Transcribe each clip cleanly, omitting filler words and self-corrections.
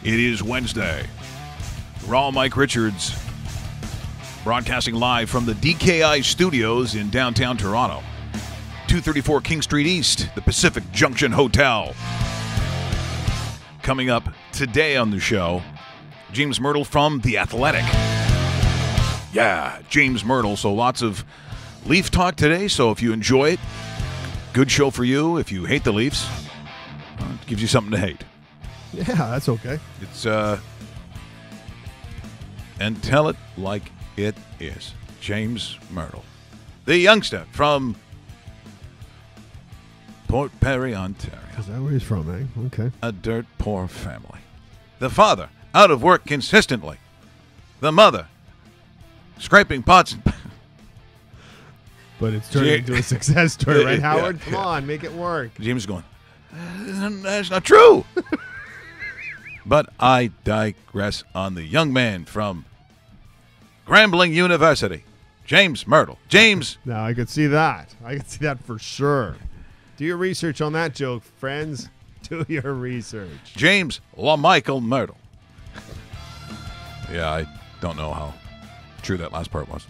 It is Wednesday. Raw Mike Richards broadcasting live from the DKI studios in downtown Toronto. 234 King Street East, the Pacific Junction Hotel. Coming up today on the show, James Myrtle from The Athletic. Yeah, James Myrtle. So lots of Leaf talk today. So if you enjoy it, good show for you. If you hate the Leafs, it gives you something to hate. Yeah, that's okay. It's and tell it like it is. James Myrtle, the youngster from Port Perry, Ontario. Is that where he's from, eh? Okay. A dirt poor family. The father, out of work consistently. The mother, scraping pots. But it's turning into a success story, right, Howard? Yeah, Come on, make it work. James is going, that's not true. But I digress on the young man from Grambling University, James Myrtle. James. Now, I could see that. I could see that for sure. Do your research on that joke, friends. Do your research. James LaMichael Myrtle. Yeah, I don't know how true that last part was.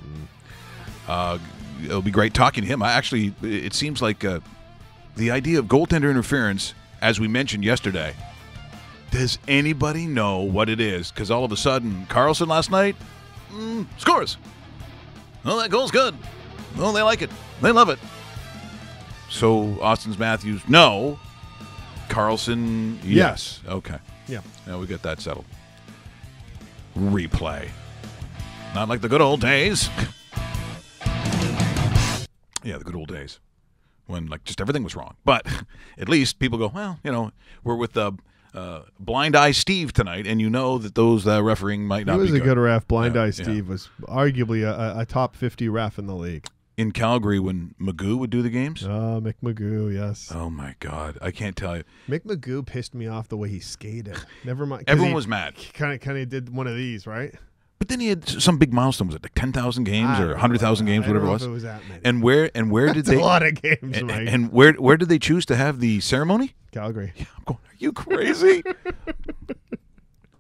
It'll be great talking to him. It seems like the idea of goaltender interference, as we mentioned yesterday, does anybody know what it is? Because all of a sudden, Carlson last night scores. Oh, that goal's good. Oh, they like it. They love it. So, Austin Matthews, no. Carlson, yes. Okay. Yeah. Now we get that settled. Replay. Not like the good old days. Yeah, the good old days. When, like, just everything was wrong. But at least people go, well, you know, we're with Blind Eye Steve tonight, and you know that those refereeing might not be good. He was a good ref. Blind Eye Steve was arguably a top 50 ref in the league. In Calgary, when Magoo would do the games? Mick Magoo, yes. Oh, my God. I can't tell you. Mick Magoo pissed me off the way he skated. Never mind. Everyone was mad. Kind of did one of these, right? But then he had some big milestone. Was it like 10,000 games or 100,000 games, whatever it was? I don't know if it was that many. And where did they? A lot of games, Mike. And where did they choose to have the ceremony? Calgary. Yeah, I'm going, are you crazy?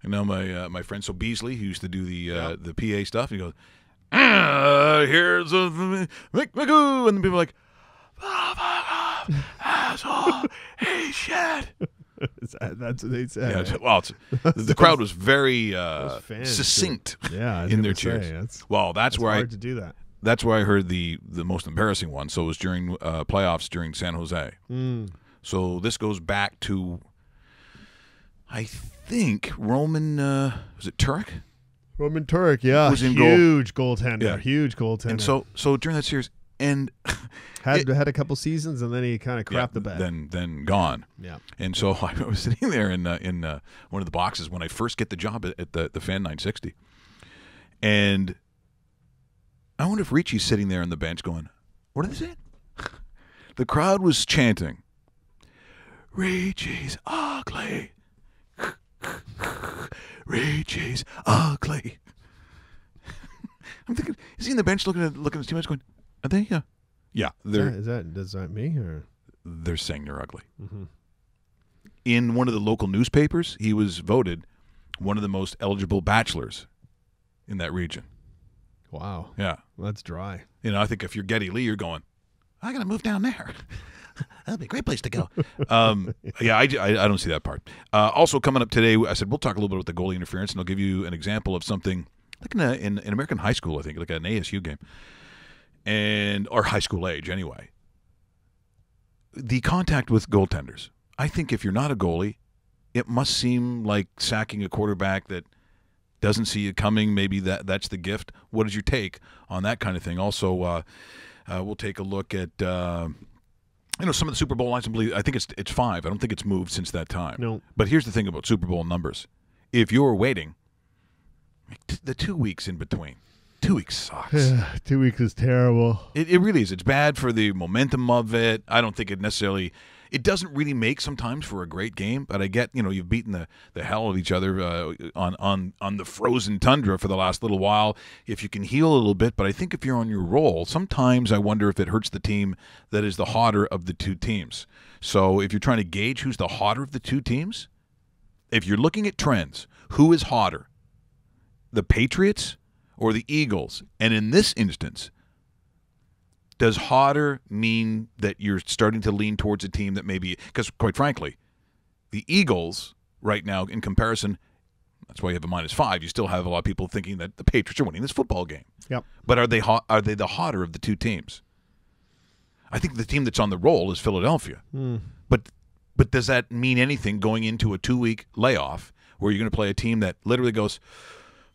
You know, my friend Beasley, who used to do the PA stuff, he goes, here's Mick Magoo, and the people are like, asshole, hey, shit. That's what they said. Yeah, well, the crowd was very succinct in their cheers. That's where hard to do that. That's where I heard the most embarrassing one. So it was during playoffs during San Jose. So this goes back to, I think, Roman, was it Turek? Roman Turek, yeah. Was in huge goaltender. Yeah. Huge goaltender. And so during that series, and had a couple seasons, and then he kind of crapped the bed. Then gone. Yeah. And so I was sitting there in one of the boxes when I first get the job at the Fan 960, and I wonder if Ricci's sitting there on the bench going, "What are they saying?" The crowd was chanting, "Ricci's ugly. Ricci's ugly." I'm thinking, is he on the bench looking at his teammates going, are they? Yeah. Does that me? Or? They're saying they're ugly. Mm-hmm. In one of the local newspapers, he was voted one of the most eligible bachelors in that region. Wow. Yeah. That's dry. You know, I think if you're Geddy Lee, you're going, I got to move down there. That'd be a great place to go. Yeah, I don't see that part. Also coming up today, I said we'll talk a little bit about the goalie interference, and I'll give you an example of something like in American high school, I think, like an ASU game, or high school age anyway. The contact with goaltenders. I think if you're not a goalie, it must seem like sacking a quarterback that doesn't see you coming. Maybe that's the gift. What is your take on that kind of thing? Also, we'll take a look at some of the Super Bowl lines. I think it's 5. I don't think it's moved since that time. No. But here's the thing about Super Bowl numbers. If you're waiting, the 2 weeks in between, 2 weeks sucks. 2 weeks is terrible. It really is. It's bad for the momentum of it. I don't think it doesn't really make sometimes for a great game, but I get, you've beaten the hell of each other on the frozen tundra for the last little while. If you can heal a little bit, but I think if you're on your roll, sometimes I wonder if it hurts the team that is the hotter of the two teams. So if you're trying to gauge who's the hotter of the two teams, if you're looking at trends, who is hotter, the Patriots or the Eagles? And in this instance, does hotter mean that you're starting to lean towards a team that maybe, because quite frankly, the Eagles right now in comparison, that's why you have a -5. You still have a lot of people thinking that the Patriots are winning this football game. Yep. But are they the hotter of the two teams? I think the team that's on the roll is Philadelphia. But does that mean anything going into a 2-week layoff where you're going to play a team that literally goes,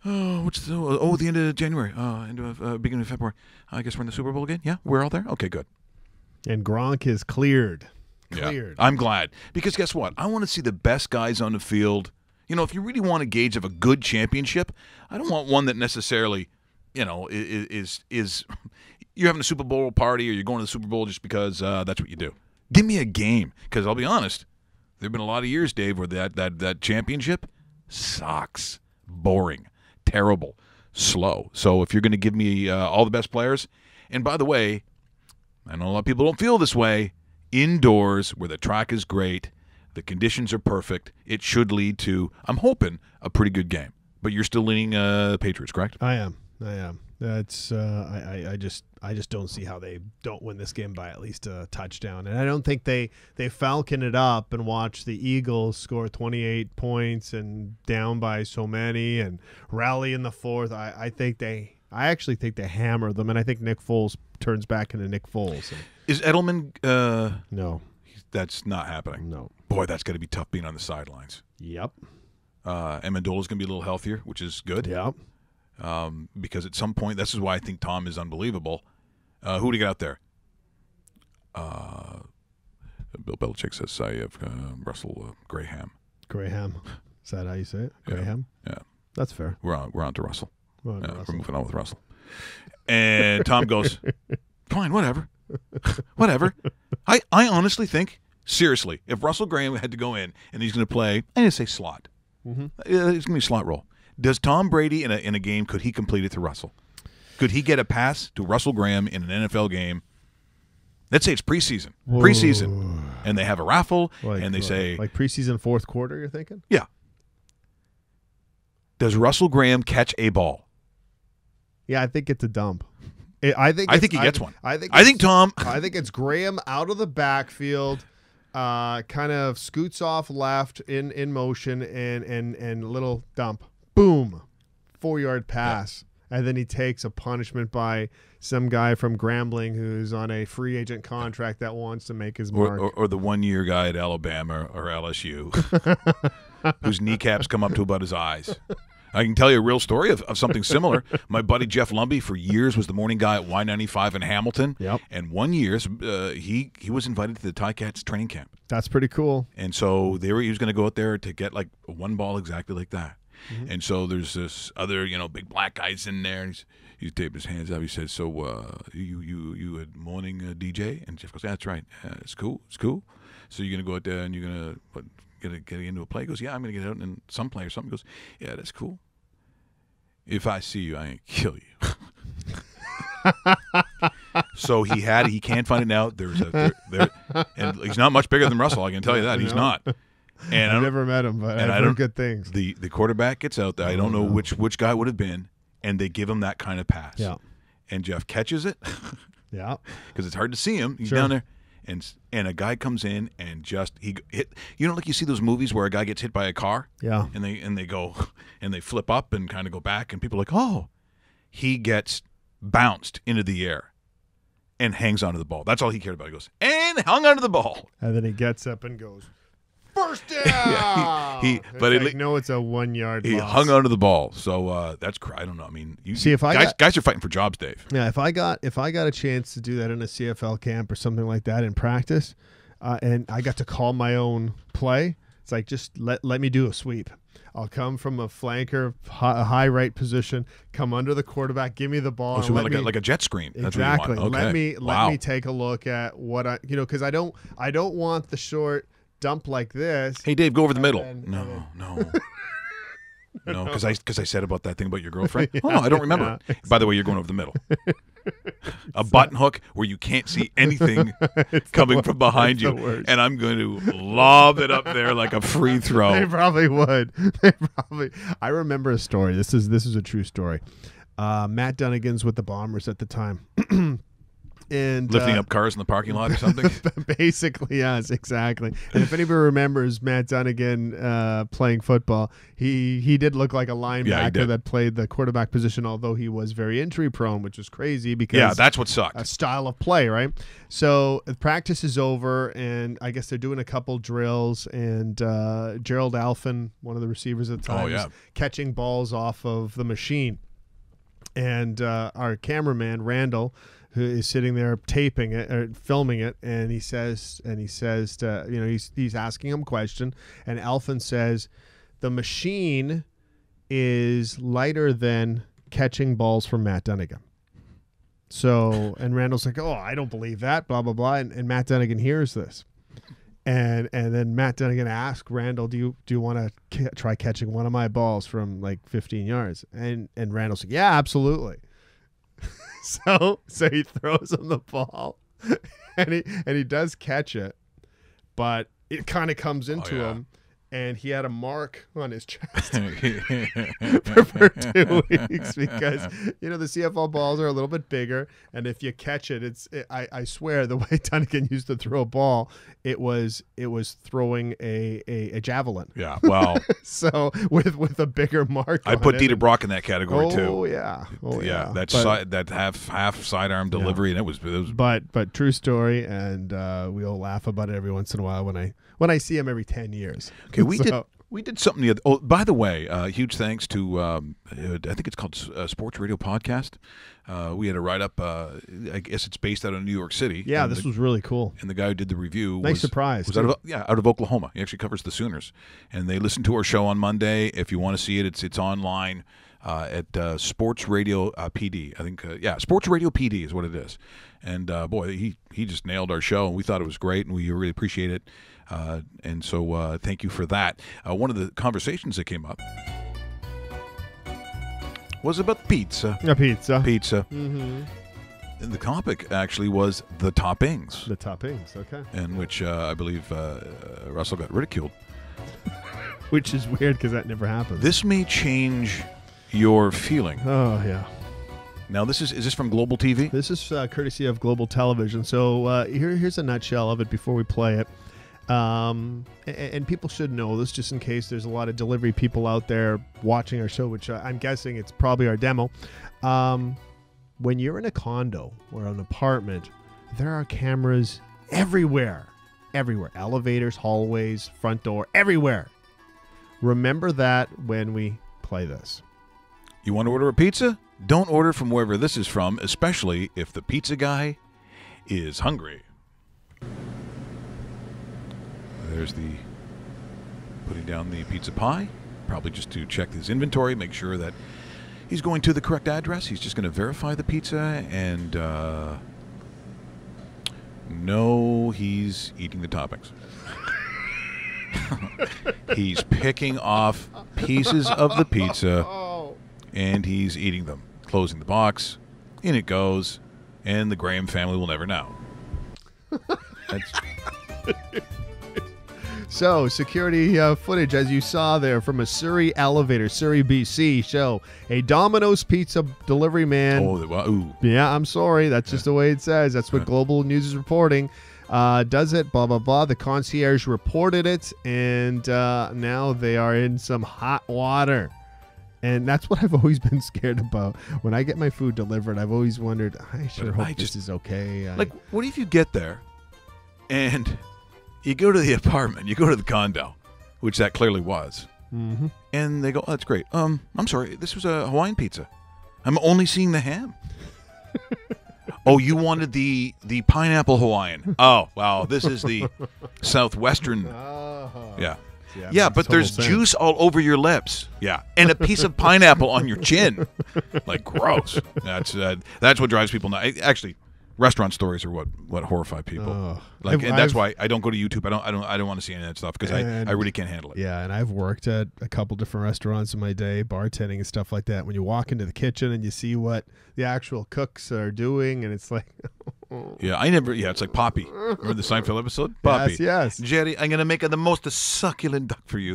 the end of January, beginning of February. I guess we're in the Super Bowl again? Yeah, we're all there? Okay, good. And Gronk is cleared. Yeah, I'm glad. Because guess what? I want to see the best guys on the field. You know, if you really want a gauge of a good championship, I don't want one that necessarily, is you're having a Super Bowl party or you're going to the Super Bowl just because that's what you do. Give me a game. Because I'll be honest, there have been a lot of years, Dave, where that championship sucks. Boring. Terrible, slow. So if you're going to give me all the best players, and by the way, I know a lot of people don't feel this way, indoors where the track is great, the conditions are perfect, it should lead to, I'm hoping, a pretty good game. But you're still leaning Patriots, correct? I am. That's I just don't see how they don't win this game by at least a touchdown. And I don't think they falcon it up and watch the Eagles score 28 points and down by so many and rally in the fourth. I actually think they hammer them, and I think Nick Foles turns back into Nick Foles. Is Edelman no. That's not happening. No. Boy, that's going to be tough being on the sidelines. Yep. Amendola's going to be a little healthier, which is good. Yep. Because at some point, this is why I think Tom is unbelievable. Who do you got out there? Bill Belichick says I have Russell Graham. Graham. Is that how you say it? Graham? Yeah. That's fair. We're on to Russell. We're moving on with Russell. And Tom goes, fine, whatever. Whatever. I honestly think, seriously, if Russell Graham had to go in and he's going to play, I'm going to say slot. Mm-hmm. It's going to be a slot role. Does Tom Brady in a game, could he complete it to Russell? Could he get a pass to Russell Graham in an NFL game? Let's say it's preseason. Whoa. Preseason. And they have a raffle, and they say... Like preseason fourth quarter, you're thinking? Yeah. Does Russell Graham catch a ball? Yeah, I think it's a dump. I think he gets one. I think it's Graham out of the backfield, kind of scoots off left in motion and little dump. Boom. 4-yard pass. Yeah. And then he takes a punishment by some guy from Grambling who's on a free agent contract that wants to make his mark. Or the one-year guy at Alabama or LSU whose kneecaps come up to about his eyes. I can tell you a real story of something similar. My buddy Jeff Lumby for years was the morning guy at Y95 in Hamilton. Yep. And one year he was invited to the Ticats training camp. That's pretty cool. And so he was going to go out there to get like one ball exactly like that. Mm-hmm. And so there's this other, big black guy's in there, and he's taping his hands up. He says, "So you had morning DJ?" And Jeff goes, "Yeah, that's right. It's cool. So you're gonna go out there and you're gonna get into a play?" He goes, "Yeah, I'm gonna get out in some play or something." He goes, "Yeah, that's cool. If I see you, I ain't kill you." So he can't find it now. And he's not much bigger than Russell. I can tell you that. He's not. And I've never met him, but I've heard good things. The quarterback gets out there. I don't know which guy it would have been, and they give him that kind of pass. Yeah. And Jeff catches it. Yeah. Because it's hard to see him. He's Sure. down there. And a guy comes in and just he hit. Like you see those movies where a guy gets hit by a car. Yeah. And they go and they flip up and kind of go back, and people are like, oh, he gets bounced into the air and hangs onto the ball. That's all he cared about. He goes and hung onto the ball. And then he gets up and goes, first down. Yeah, it's a 1 yard. He loss. hung onto the ball. So that's I don't know. I mean, guys are fighting for jobs, Dave. Yeah, if I got a chance to do that in a CFL camp or something like that in practice, and I got to call my own play, it's like just let me do a sweep. I'll come from a flanker, a high right position, come under the quarterback, give me the ball. So like a jet screen. Exactly. That's what you want. Okay. Let me take a look at what because I don't want the short dump like this. Hey, Dave, go over the middle. No. No, because I said about that thing about your girlfriend. Oh, no, I don't remember. Yeah. By the way, you're going over the middle. A button hook where you can't see anything coming from behind you, and I'm going to lob it up there like a free throw. They probably would. I remember a story. This is a true story. Matt Dunnigan's with the Bombers at the time. And lifting up cars in the parking lot or something. Basically, yes, exactly. And if anybody remembers Matt Dunnigan playing football, he did look like a linebacker that played the quarterback position, although he was very injury prone, which was crazy because that's what sucked. A style of play, right? So practice is over, and I guess they're doing a couple drills, and Gerald Alphin, one of the receivers at the time, is catching balls off of the machine, and our cameraman Randall, who is sitting there taping it or filming it, and he says to, he's asking him a question, and Alphin says, the machine is lighter than catching balls from Matt Dunnigan. So, and Randall's like, oh, I don't believe that, blah, blah, blah. And Matt Dunnigan hears this. And then Matt Dunnigan asks Randall, do you want to try catching one of my balls from like 15 yards? And Randall's like, yeah, absolutely. So he throws him the ball, and he does catch it, but it kind of comes into him, and he had a mark on his chest for 2 weeks because the CFL balls are a little bit bigger, and if you catch it, I swear the way Dunnigan used to throw a ball, it was throwing a javelin. Yeah, wow. So with a bigger mark. I put Dieter Brock in that category too. Oh yeah. That half sidearm delivery, and it was. But true story, and we all laugh about it every once in a while when I see him every 10 years. Okay, we did something the other. Oh, by the way, huge thanks to I think it's called Sports Radio Podcast. We had a write up. I guess it's based out of New York City. Yeah, this was really cool. And the guy who did the review was out of Oklahoma. He actually covers the Sooners, and they listened to our show on Monday. If you want to see it, it's online at Sports Radio PD. I think Sports Radio PD is what it is. And boy, he just nailed our show, and we thought it was great, and we really appreciate it. And so thank you for that. One of the conversations that came up was about pizza. Pizza. Mm-hmm. And the topic actually was the toppings. The toppings, okay. In which I believe Russell got ridiculed. Which is weird because that never happens. This may change your feeling. Oh, yeah. Now, is this from Global TV? This is courtesy of Global Television. So here's a nutshell of it before we play it. And people should know this just in case there's a lot of delivery people out there watching our show, which I'm guessing it's probably our demo. When you're in a condo or an apartment, there are cameras everywhere. Elevators, hallways, front door, everywhere. Remember that when we play this. You want to order a pizza? Don't order from wherever this is from, especially if the pizza guy is hungry. There's the putting down the pizza pie, probably just to check his inventory, make sure that he's going to the correct address. He's just going to verify the pizza, and no, he's eating the toppings. He's picking off pieces of the pizza, and he's eating them. Closing the box, in it goes, and the Graham family will never know. So, security footage, as you saw there, from a Surrey elevator, Surrey, BC, show a Domino's Pizza delivery man. Ooh. Yeah, I'm sorry. That's just the way it says. That's what Global News is reporting. Does it, blah, blah, blah. The concierge reported it, and now they are in some hot water. And that's what I've always been scared about. When I get my food delivered, I've always wondered, I sure hope this is okay. What if you get there, and you go to the apartment, you go to the condo, which that clearly was, and they go, oh, that's great. I'm sorry, this was a Hawaiian pizza. I'm only seeing the ham. Oh, you wanted the pineapple Hawaiian. Oh, wow, this is the southwestern. Yeah. Yeah, but there's juice all over your lips. Yeah, and a piece of pineapple on your chin. Like, gross. That's what drives people nuts. Actually, Restaurant stories are what horrify people. That's why I don't go to YouTube. I don't want to see any of that stuff because I really can't handle it. Yeah, and I've worked at a couple different restaurants in my day, bartending and stuff like that. When you walk into the kitchen and you see what the actual cooks are doing, and it's like, yeah, it's like Poppy. Remember the Seinfeld episode? Poppy. Yes. Jerry, I'm gonna make the most succulent duck for you.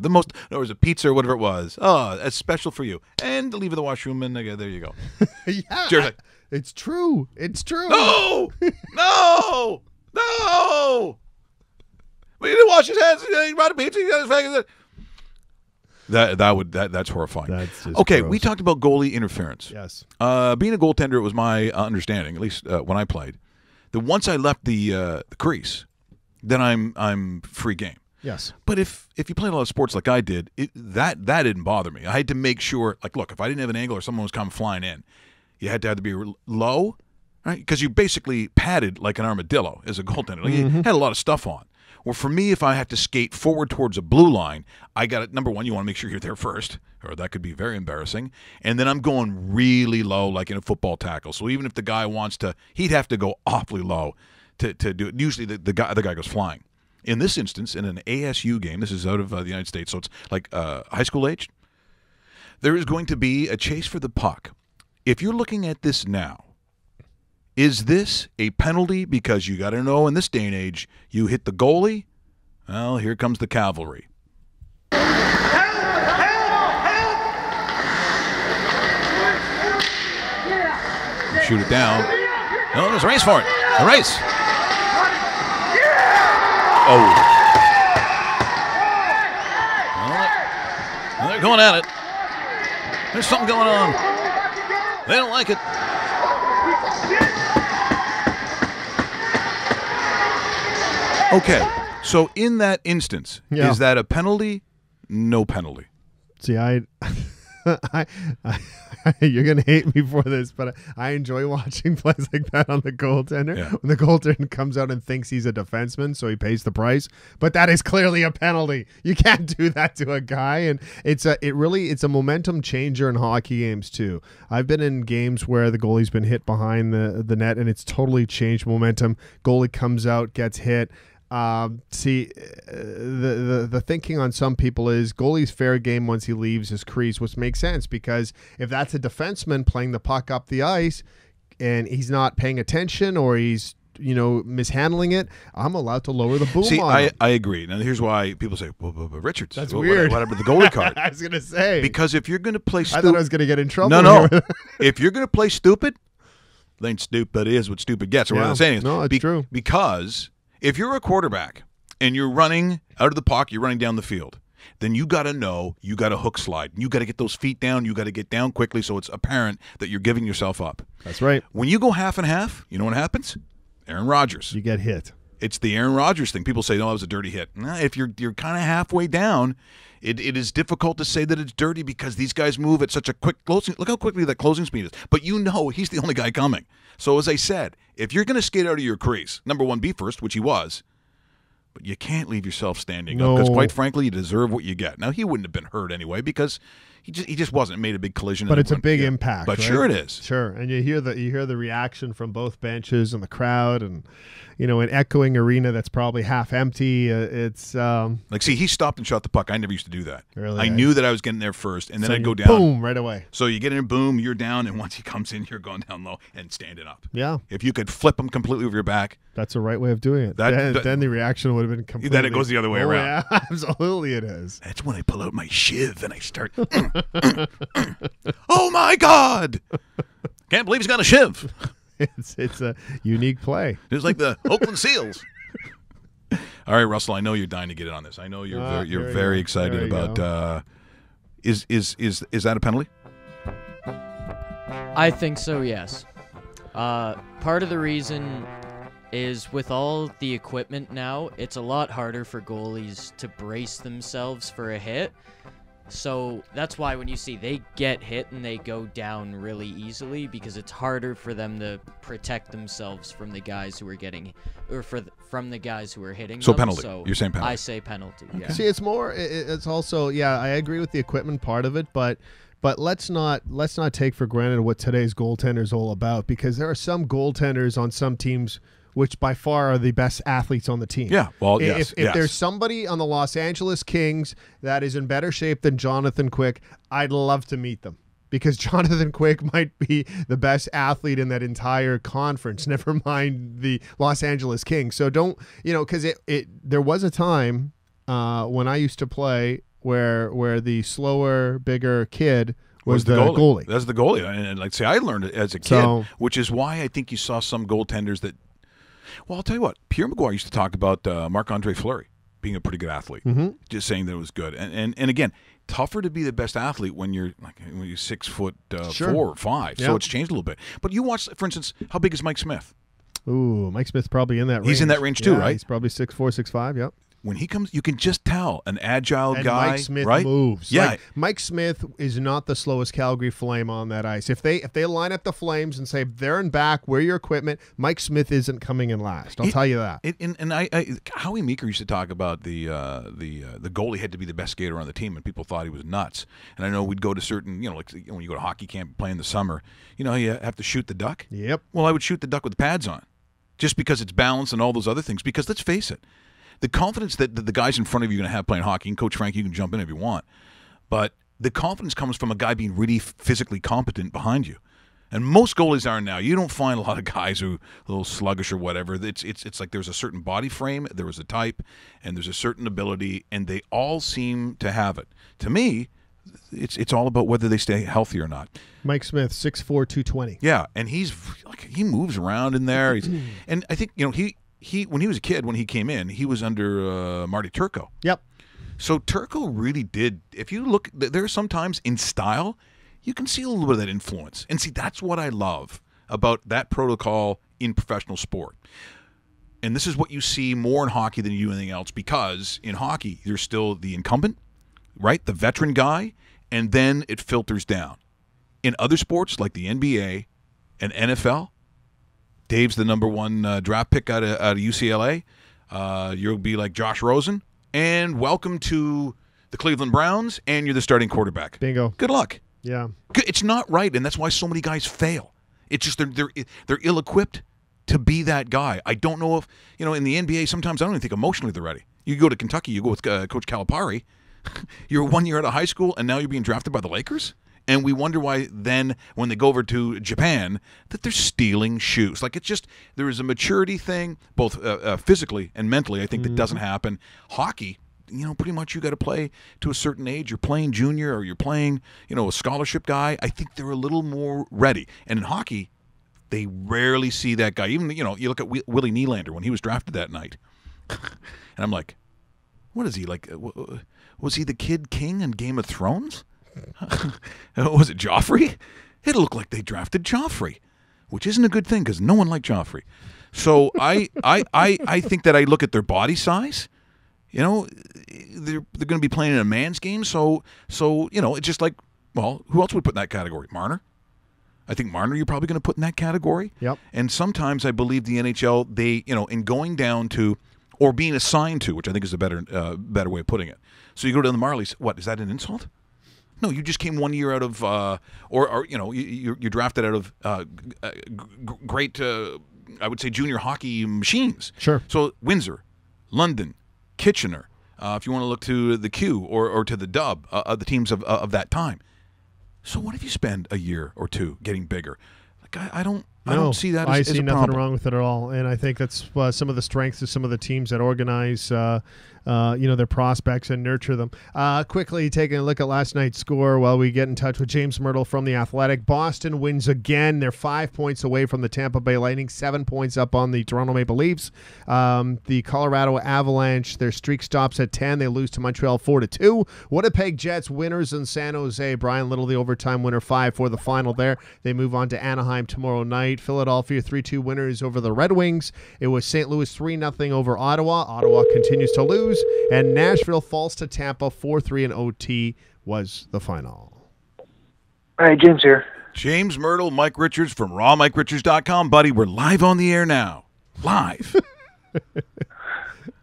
Or was it pizza or whatever it was? Oh, that's special for you. And leave it in the washroom, and there you go. Yeah. Jerry's like, it's true. It's true. No! No! No! Well, he didn't wash his hands. He brought a pizza. He got his fingers. That's horrifying. That's just okay, gross. we talked about goalie interference. Yes. Being a goaltender, it was my understanding, at least when I played, that once I left the crease, then I'm free game. Yes. But if you played a lot of sports like I did, that didn't bother me. I had to make sure, like, look, if I didn't have an angle or someone was coming flying in, you had to be low, right? Because you basically padded like an armadillo as a goaltender. Like, you had a lot of stuff on. Well, for me, if I have to skate forward towards a blue line, I got it. Number one, you want to make sure you're there first, or that could be very embarrassing. And then I'm going really low, like in a football tackle. So even if the guy wants to, he'd have to go awfully low to do it. Usually the guy goes flying. In this instance, in an ASU game, this is out of the United States, so it's like high school age, there is going to be a chase for the puck. If you're looking at this now, is this a penalty? Because you got to know in this day and age, you hit the goalie, well, here comes the cavalry. You shoot it down. No, there's a race for it. A race. Oh. Well, they're going at it. There's something going on. They don't like it. Okay, so in that instance, is that a penalty? No penalty. See, you're going to hate me for this, but I enjoy watching plays like that on the goaltender. Yeah. When the goaltender comes out and thinks he's a defenseman, so he pays the price. But that is clearly a penalty. You can't do that to a guy, and it's a momentum changer in hockey games too. I've been in games where the goalie's been hit behind the net, and it's totally changed momentum. Goalie comes out, gets hit. The thinking on some people is goalie's fair game once he leaves his crease, which makes sense because if that's a defenseman playing the puck up the ice and he's not paying attention or he's mishandling it, I'm allowed to lower the boom on him. I agree. Now here's why people say, well, Richards, that's weird. What happened to the goalie card? I was gonna say, because if you're gonna play stupid, I thought I was gonna get in trouble. No. If you're gonna play stupid, then stupid is what stupid gets. Or what I'm saying is, no, it's true. Because if you're a quarterback and you're running out of the pocket, you're running down the field, then you got to know you got to hook slide. You got to get those feet down. You got to get down quickly so it's apparent that you're giving yourself up. That's right. When you go half and half, you know what happens? Aaron Rodgers. You get hit. It's the Aaron Rodgers thing. People say, no, it was a dirty hit. Nah, if you're kind of halfway down, it is difficult to say that it's dirty because these guys move at such a quick closing. Look how quickly that closing speed is. But he's the only guy coming. So as I said, if you're going to skate out of your crease, number one, be first, which he was, but you can't leave yourself standing up because, quite frankly, you deserve what you get. Now, he wouldn't have been hurt anyway because he just wasn't. It made a big collision. But it's a big impact. But right? Sure it is. Sure, and you hear the reaction from both benches and the crowd, and an echoing arena that's probably half empty. It's see, he stopped and shot the puck. I never used to do that. Really, I knew that I was getting there first, and then I'd go down. Boom, right away. So you get in, boom, you're down, and once he comes in, you're going down low and standing up. Yeah. If you could flip him completely over your back. That's the right way of doing it. Then the reaction would have been completely. Then it goes the other way around. Yeah, absolutely it is. That's when I pull out my shiv and I start. Oh my God! Can't believe he's got a shiv. It's a unique play. It's like the Oakland Seals. All right, Russell. I know you're dying to get in on this. I know you're very excited about. Is that a penalty? I think so. Yes. Part of the reason is with all the equipment now, it's a lot harder for goalies to brace themselves for a hit. So that's why when you see they get hit and they go down really easily because it's harder for them to protect themselves from the guys who are getting, or from the guys who are hitting so them. Penalty. So You're saying penalty. I say penalty. Okay. Yeah. See, it's more. It's also I agree with the equipment part of it, but But let's not take for granted what today's goaltender is all about, because there are some goaltenders on some teams which by far are the best athletes on the team. Yeah, well, if there's somebody on the Los Angeles Kings that is in better shape than Jonathan Quick, I'd love to meet them, because Jonathan Quick might be the best athlete in that entire conference, never mind the Los Angeles Kings. So don't, because there was a time when I used to play where the slower, bigger kid was the goalie. That's the goalie. And like say, I learned it as a kid, which is why I think you saw some goaltenders that, well, I'll tell you what, Pierre McGuire used to talk about Marc-Andre Fleury being a pretty good athlete, just saying that it was good. And again, tougher to be the best athlete when you're 6'4" or 5. Yep. So it's changed a little bit. But you watch, for instance, how big is Mike Smith? Ooh, Mike Smith's probably in that range. He's in that range too, right? He's probably 6'4", 6'5", yep. When he comes, you can just tell an agile guy. Mike Smith right? moves. Yeah, like, Mike Smith is not the slowest Calgary Flame on that ice. If they line up the Flames and say they're in back, where your equipment, Mike Smith isn't coming in last. I'll tell you that. Howie Meeker used to talk about the goalie had to be the best skater on the team, and people thought he was nuts. And I know we'd go to certain, like when you go to hockey camp and play in the summer, you have to shoot the duck. Yep. Well, I would shoot the duck with the pads on, just because it's balance and all those other things. Because let's face it. The confidence that the guys in front of you are going to have playing hockey, and Coach Frank, you can jump in if you want, but the confidence comes from a guy being really physically competent behind you. And most goalies are now. You don't find a lot of guys who are a little sluggish or whatever. It's like there's a certain body frame, there was a type, and there's a certain ability, and they all seem to have it. To me, it's all about whether they stay healthy or not. Mike Smith, 6'4", 220. Yeah, and he moves around in there. And I think he when he was a kid, when he came in, he was under Marty Turco. Yep. So Turco really did. If you look, there are sometimes in style, you can see a little bit of that influence. And see, that's what I love about that protocol in professional sport. And this is what you see more in hockey than you do anything else, because in hockey, you're still the incumbent, right? The veteran guy, and then it filters down. In other sports like the NBA and NFL, Dave's the number 1 draft pick out of UCLA. You'll be like Josh Rosen, and welcome to the Cleveland Browns, and you're the starting quarterback. Bingo. Good luck. Yeah. It's not right, and that's why so many guys fail. It's just they're ill-equipped to be that guy. I don't know if, in the NBA, sometimes I don't even think emotionally they're ready. You go to Kentucky, you go with Coach Calipari. You're 1 year out of high school, and now you're being drafted by the Lakers? And we wonder why then, when they go over to Japan, that they're stealing shoes. Like, it's just, there is a maturity thing, both physically and mentally, I think, that doesn't happen. Hockey, pretty much you got to play to a certain age. You're playing junior, or you're playing, a scholarship guy. I think they're a little more ready. And in hockey, they rarely see that guy. Even, you look at Willie Nylander when he was drafted that night. And I'm like, what is he, like, was he the Kid King in Game of Thrones? Was it Joffrey? It looked like they drafted Joffrey, which isn't a good thing because no one liked Joffrey. So I think that I look at their body size. They're going to be playing in a man's game. So it's just like, well, who else would put in that category? Marner. I think Marner you're probably going to put in that category. Yep. And sometimes I believe the NHL, they, in going down to, or being assigned to, which I think is a better way of putting it. So you go to the Marlies. What, is that an insult? No, you just came 1 year out of, you're drafted out of great, I would say, junior hockey machines. Sure. So Windsor, London, Kitchener, if you want to look to the Q or to the Dub, the teams of that time. So what if you spend a year or two getting bigger? Like I don't see that as a problem. Nothing wrong with it at all, and I think that's some of the strengths of some of the teams that organize their prospects and nurture them. Quickly taking a look at last night's score while we get in touch with James Myrtle from The Athletic. Boston wins again. They're 5 points away from the Tampa Bay Lightning, 7 points up on the Toronto Maple Leafs. The Colorado Avalanche, their streak stops at 10. They lose to Montreal 4-2. Winnipeg Jets winners in San Jose. Brian Little, the overtime winner, 5 for the final there. They move on to Anaheim tomorrow night. Philadelphia 3-2 winners over the Red Wings. It was St. Louis 3-0 over Ottawa. Ottawa continues to lose. And Nashville falls to Tampa 4-3 in OT was the final. All right, James here. James Myrtle, Mike Richards from RawMikeRichards.com. Buddy, we're live on the air now. Live.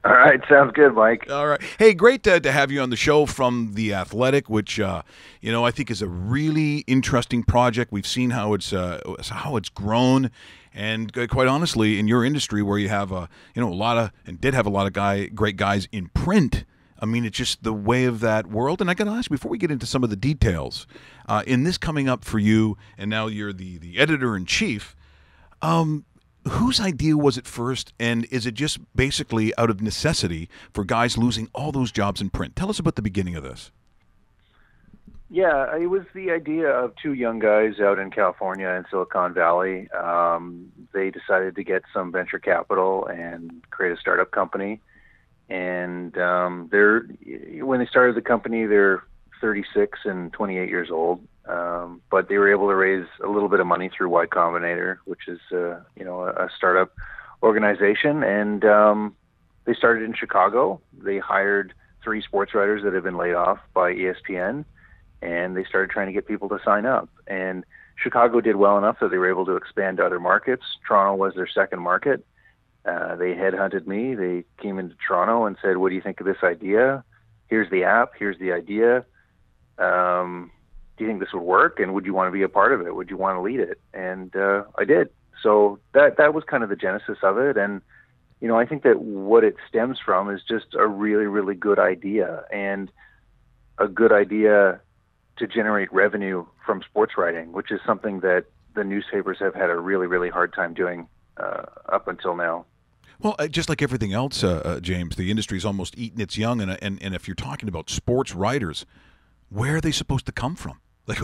All right, sounds good, Mike. All right. Hey, great to have you on the show from The Athletic, which I think is a really interesting project. We've seen how it's grown, and quite honestly, in your industry where you have a lot of and did have a lot of great guys in print. I mean, it's just the way of that world. And I got to ask, before we get into some of the details, in this coming up for you, and now you're the editor-in-chief, whose idea was it first, and is it just basically out of necessity for guys losing all those jobs in print? Tell us about the beginning of this. Yeah, it was the idea of two young guys out in California in Silicon Valley. They decided to get some venture capital and create a startup company. And when they started the company, they're 36 and 28 years old. But they were able to raise a little bit of money through Y Combinator, which is a startup organization. And they started in Chicago. They hired 3 sports writers that had been laid off by ESPN, and they started trying to get people to sign up. And Chicago did well enough that they were able to expand to other markets. Toronto was their second market. They headhunted me. They came into Toronto and said, "What do you think of this idea? Here's the app. Here's the idea. Do you think this would work? And would you want to be a part of it? Would you want to lead it?" And I did. So that was kind of the genesis of it. And I think that what it stems from is just a really, really good idea, and a good idea to generate revenue from sports writing, which is something that the newspapers have had a really, really hard time doing up until now. Well, just like everything else, James, the industry's almost eaten its young, and if you're talking about sports writers, where are they supposed to come from? Like,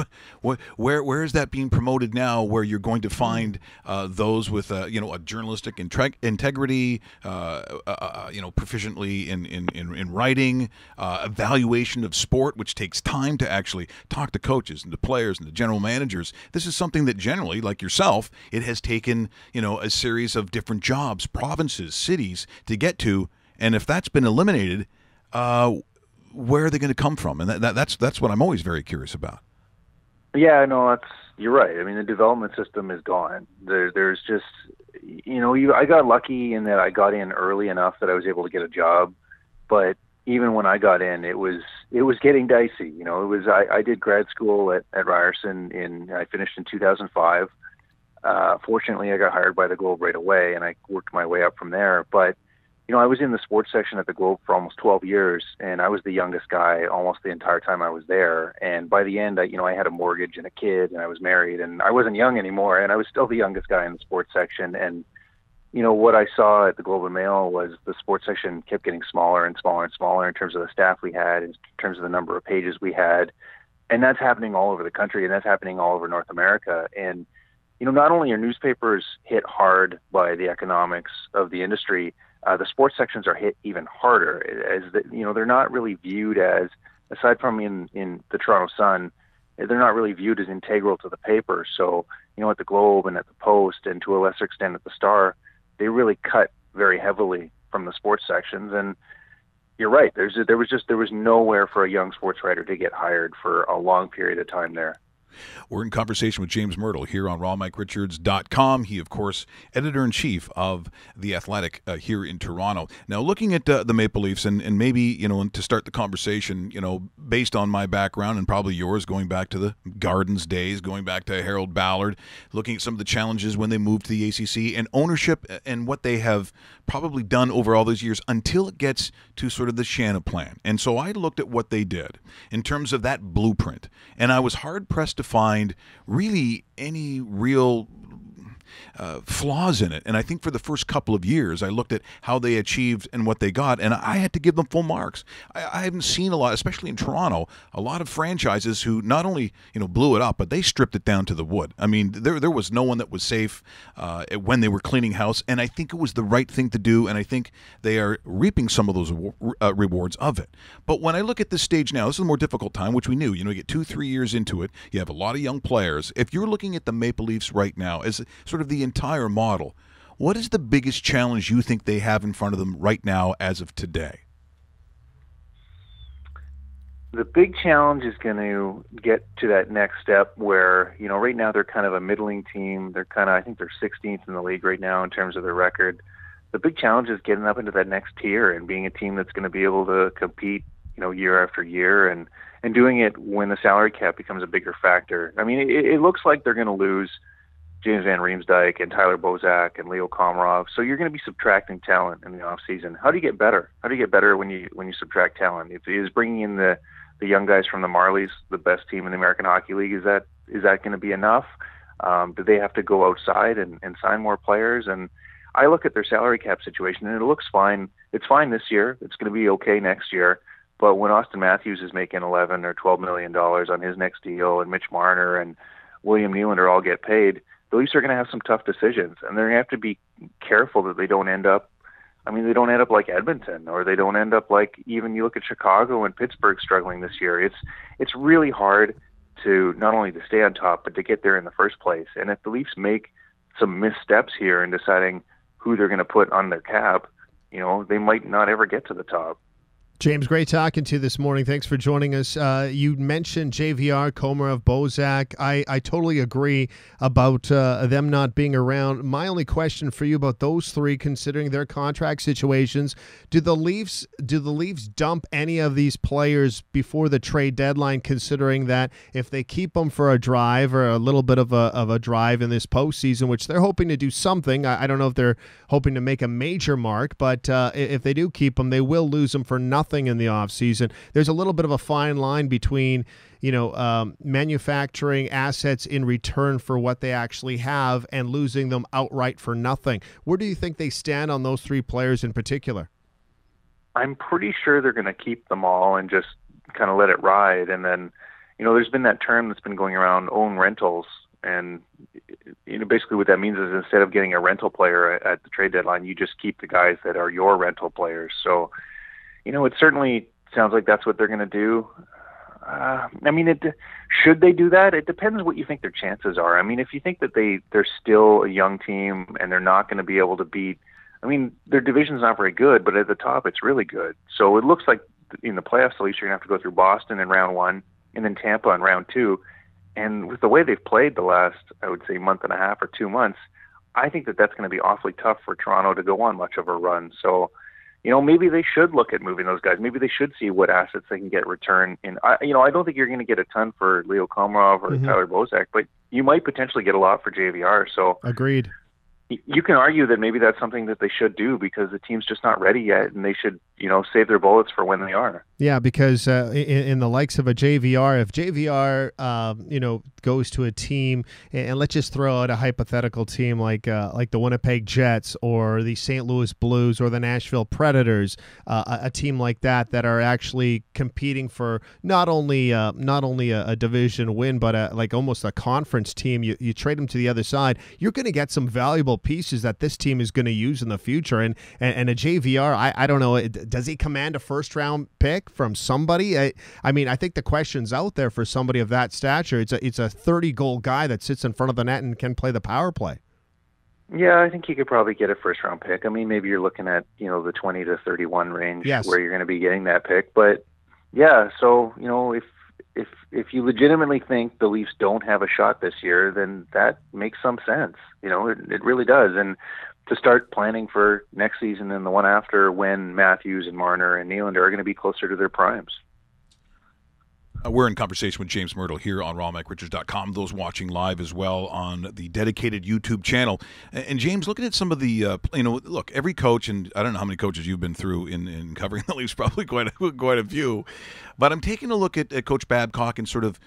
where is that being promoted now? Where you're going to find those with a journalistic integrity, proficiently in writing, evaluation of sport, which takes time to actually talk to coaches and to players and to general managers. This is something that generally, like yourself, it has taken a series of different jobs, provinces, cities to get to, and if that's been eliminated, where are they going to come from? And that's what I'm always very curious about. Yeah, no, you're right. I mean, the development system is gone. There's just, I got lucky in that I got in early enough that I was able to get a job. But even when I got in, it was getting dicey. I did grad school at Ryerson I finished in 2005. Fortunately, I got hired by the Globe right away, and I worked my way up from there. But I was in the sports section at the Globe for almost 12 years, and I was the youngest guy almost the entire time I was there. And by the end, I had a mortgage and a kid, and I was married, and I wasn't young anymore, and I was still the youngest guy in the sports section. And, what I saw at the Globe and Mail was the sports section kept getting smaller and smaller and smaller in terms of the staff we had, in terms of the number of pages we had. And that's happening all over the country, and that's happening all over North America. And, not only are newspapers hit hard by the economics of the industry, the sports sections are hit even harder, as they're not really viewed as, aside from in the Toronto Sun, they're not really viewed as integral to the paper. So, at the Globe and at the Post, and to a lesser extent at the Star, they really cut very heavily from the sports sections. And you're right, there was nowhere for a young sports writer to get hired for a long period of time there. We're in conversation with James Myrtle here on rawmike.richards.com. He, of course, editor-in-chief of The Athletic here in Toronto. Now, looking at the Maple Leafs, and maybe, to start the conversation, based on my background and probably yours, going back to the Gardens days, going back to Harold Ballard, looking at some of the challenges when they moved to the ACC and ownership and what they have probably done over all those years until it gets to sort of the Shanna plan. And so I looked at what they did in terms of that blueprint, and I was hard-pressed to find really any real flaws in it. And I think for the first couple of years, I looked at how they achieved and what they got, and I had to give them full marks. I haven't seen a lot, especially in Toronto, a lot of franchises who not only blew it up, but they stripped it down to the wood. I mean, there was no one that was safe when they were cleaning house, and I think it was the right thing to do, and I think they are reaping some of those rewards of it. But when I look at this stage now, this is a more difficult time, which we knew. You get 2-3 years into it, you have a lot of young players. If you're looking at the Maple Leafs right now as sort of the entire model, what is the biggest challenge you think they have in front of them right now as of today? The big challenge is going to get to that next step where, right now they're kind of a middling team. I think they're 16th in the league right now in terms of their record. the big challenge is getting up into that next tier and being a team that's going to be able to compete, year after year, and doing it when the salary cap becomes a bigger factor. I mean, it looks like they're going to lose James Van Riemsdyk and Tyler Bozak and Leo Komarov. So you're going to be subtracting talent in the off season. How do you get better? How do you get better when you subtract talent? Is bringing in the young guys from the Marlies, the best team in the American Hockey League, is that going to be enough? Do they have to go outside and sign more players? And I look at their salary cap situation, and it looks fine. It's fine this year. It's going to be okay next year. But when Austin Matthews is making $11 or $12 million on his next deal, and Mitch Marner and William Nylander all get paid, the Leafs are going to have some tough decisions, and they're going to have to be careful that they don't end up like Edmonton, or they don't end up like, even you look at Chicago and Pittsburgh struggling this year. It's really hard to not only to stay on top, but to get there in the first place. And if the Leafs make some missteps here in deciding who they're going to put on their cap, they might not ever get to the top. James, great talking to you this morning. Thanks for joining us. You mentioned JVR, Komarov, Bozak. I totally agree about them not being around. My only question for you about those three, considering their contract situations, do the Leafs dump any of these players before the trade deadline, considering that if they keep them for a drive or a little bit of a drive in this postseason, which they're hoping to do something. I don't know if they're hoping to make a major mark, but if they do keep them, they will lose them for nothing in the offseason. There's a little bit of a fine line between, manufacturing assets in return for what they actually have and losing them outright for nothing. Where do you think they stand on those three players in particular? I'm pretty sure they're going to keep them all and just kind of let it ride. And then, there's been that term that's been going around, own rentals. And, basically what that means is instead of getting a rental player at the trade deadline, you just keep the guys that are your rental players. So, it certainly sounds like that's what they're going to do. Should they do that? It depends what you think their chances are. I mean, if you think that they're still a young team and they're not going to be able to beat, their division's not very good, but at the top it's really good. So it looks like in the playoffs, at least you're going to have to go through Boston in round one and then Tampa in round two. And with the way they've played the last, I would say, month and a half or 2 months, I think that that's going to be awfully tough for Toronto to go on much of a run. So, maybe they should look at moving those guys. Maybe they should see what assets they can get return. And I don't think you're going to get a ton for Leo Komarov or Tyler Bozak, but you might potentially get a lot for JVR. So agreed. You can argue that maybe that's something that they should do because the team's just not ready yet, and they should, save their bullets for when they are. Yeah, because in the likes of a JVR, if JVR, goes to a team, and let's just throw out a hypothetical team like the Winnipeg Jets or the St. Louis Blues or the Nashville Predators, a team like that are actually competing for not only a division win, but like almost a conference team. You trade them to the other side, you're going to get some valuable pieces that this team is going to use in the future. And a JVR, I don't know, does he command a first-round pick from somebody? I think the question's out there for somebody of that stature. It's a 30-goal guy that sits in front of the net and can play the power play. Yeah, I think you could probably get a first-round pick. Maybe you're looking at, the 20 to 31 range. Yes. Where you're going to be getting that pick. But, yeah, so, if you legitimately think the Leafs don't have a shot this year, then that makes some sense. It really does. And to start planning for next season and the one after, when Matthews and Marner and Nylander are going to be closer to their primes. We're in conversation with James Myrtle here on rawmicrichards.com, those watching live as well on the dedicated YouTube channel. And James, looking at some of the, look, every coach, and I don't know how many coaches you've been through in covering the Leafs, probably quite a few, but I'm taking a look at Coach Babcock and sort of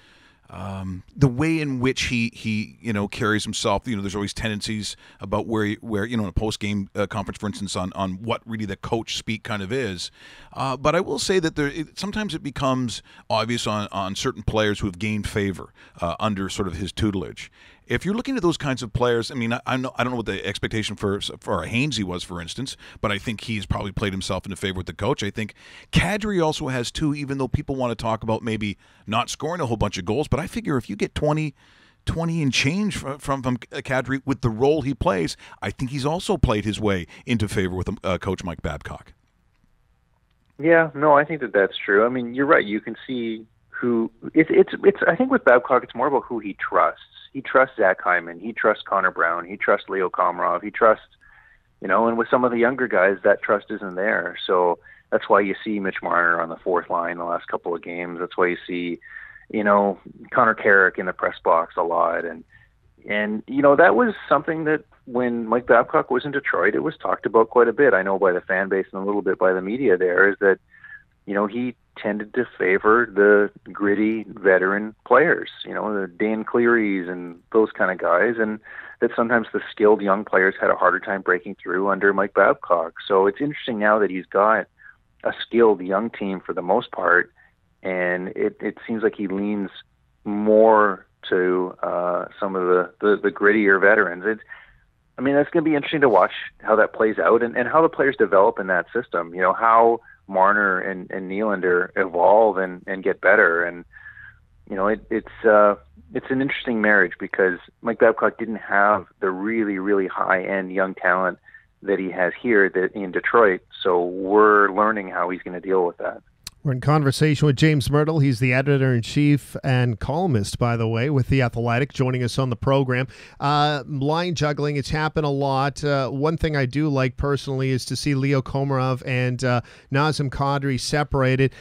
the way in which he carries himself. There's always tendencies about where in a post-game conference, for instance, on what really the coach speak kind of is. But I will say that sometimes it becomes obvious on certain players who have gained favor under sort of his tutelage. If you're looking at those kinds of players, I don't know what the expectation for a Hainsey was, for instance, but I think he's probably played himself into favor with the coach. I think Kadri also has too, even though people want to talk about maybe not scoring a whole bunch of goals. But I figure if you get 20 and change from Kadri with the role he plays, I think he's also played his way into favor with Coach Mike Babcock. Yeah, no, I think that's true. You're right. You can see who it's. I think with Babcock, it's more about who he trusts. He trusts Zach Hyman. He trusts Connor Brown. He trusts Leo Komarov. He trusts, and with some of the younger guys, that trust isn't there. So that's why you see Mitch Marner on the fourth line the last couple of games. That's why you see, Connor Carrick in the press box a lot. And that was something that when Mike Babcock was in Detroit, it was talked about quite a bit. I know by the fan base and a little bit by the media there, is that, he tended to favor the gritty veteran players, the Dan Clearys and those kind of guys, and that sometimes the skilled young players had a harder time breaking through under Mike Babcock. So it's interesting now that he's got a skilled young team for the most part, and it seems like he leans more to some of the grittier veterans. That's going to be interesting to watch how that plays out and how the players develop in that system. How Marner and Nylander evolve and get better. And, it's an interesting marriage because Mike Babcock didn't have the really, really high-end young talent that he has here in Detroit. So we're learning how he's going to deal with that. We're in conversation with James Myrtle. He's the editor-in-chief and columnist, by the way, with The Athletic, joining us on the program. Line juggling, it's happened a lot. One thing I do like personally is to see Leo Komarov and Nazem Kadri separated.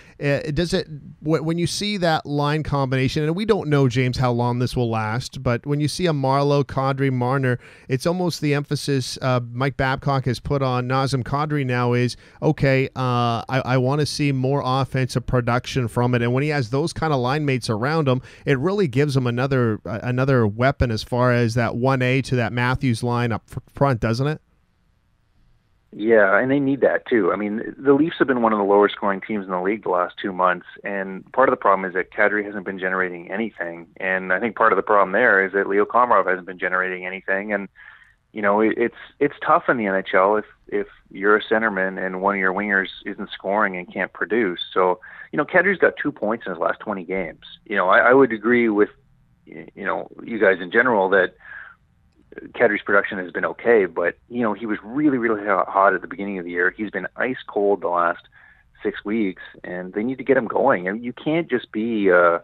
When you see that line combination, and we don't know, James, how long this will last, but when you see a Marleau, Kadri, Marner, it's almost the emphasis Mike Babcock has put on Nazem Kadri now is, okay, I want to see more offensive production from it, and when he has those kind of line mates around him, it really gives him another weapon as far as that 1A to that Matthews line up front, doesn't it? Yeah, and they need that too. The Leafs have been one of the lower scoring teams in the league the last 2 months, and part of the problem is that Kadri hasn't been generating anything, and I think part of the problem there is that Leo Komarov hasn't been generating anything, and it's tough in the NHL if you're a centerman and one of your wingers isn't scoring and can't produce. So, Kadri's got 2 points in his last 20 games. I would agree with, you guys in general that Kadri's production has been okay, but, he was really, really hot at the beginning of the year. He's been ice cold the last 6 weeks, and they need to get him going. You can't just be a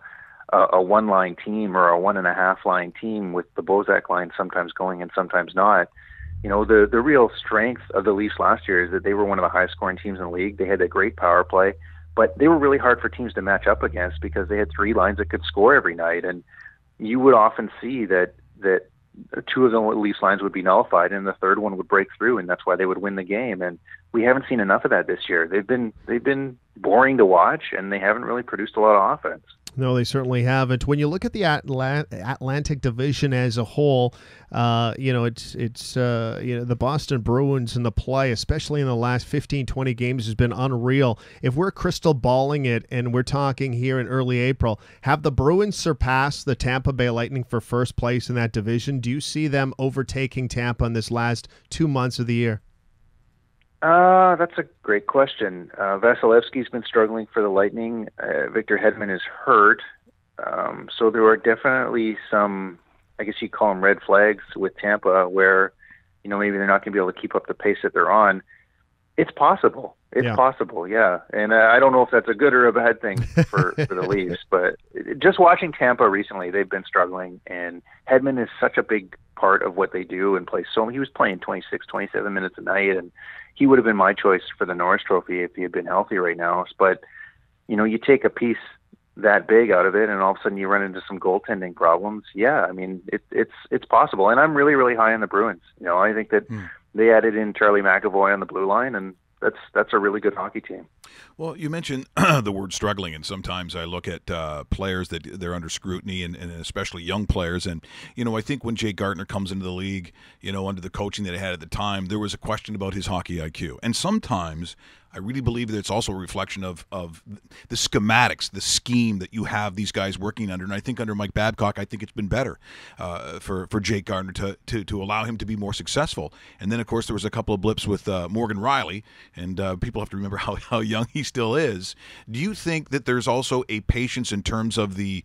one-line team or a 1.5-line team with the Bozak line sometimes going and sometimes not. The real strength of the Leafs last year is that they were one of the highest scoring teams in the league. They had a great power play, but they were really hard for teams to match up against because they had 3 lines that could score every night. And you would often see that 2 of the Leafs lines would be nullified and the third one would break through, and that's why they would win the game. And we haven't seen enough of that this year. They've been boring to watch, and they haven't really produced a lot of offense. No, they certainly haven't. When you look at the Atlantic Division as a whole, it's the Boston Bruins and the play, especially in the last 15, 20 games, has been unreal. If we're crystal balling it, and we're talking here in early April, have the Bruins surpassed the Tampa Bay Lightning for first place in that division? Do you see them overtaking Tampa in this last 2 months of the year? That's a great question. Vasilevsky's been struggling for the Lightning. Victor Hedman is hurt. So there are definitely some, I guess you'd call them red flags with Tampa where, maybe they're not going to be able to keep up the pace that they're on. It's possible. It's possible, yeah. And I don't know if that's a good or a bad thing for the Leafs, but just watching Tampa recently, they've been struggling, and Hedman is such a big part of what they do and plays so. He was playing 26, 27 minutes a night, and he would have been my choice for the Norris Trophy if he had been healthy right now. But, you take a piece that big out of it, and all of a sudden you run into some goaltending problems. Yeah, it's possible. And I'm really, really high on the Bruins. I think that they added in Charlie McAvoy on the blue line, and that's a really good hockey team. Well, you mentioned the word struggling, and sometimes I look at players that they're under scrutiny, and especially young players. And, I think when Jake Gardner comes into the league, under the coaching that he had at the time, there was a question about his hockey IQ. And sometimes I really believe that it's also a reflection of the schematics, the scheme that you have these guys working under. And I think under Mike Babcock, I think it's been better for Jake Gardner to allow him to be more successful. And then, of course, there was a couple of blips with Morgan Riley, and people have to remember how young he still is. Do you think that there's also a patience in terms of the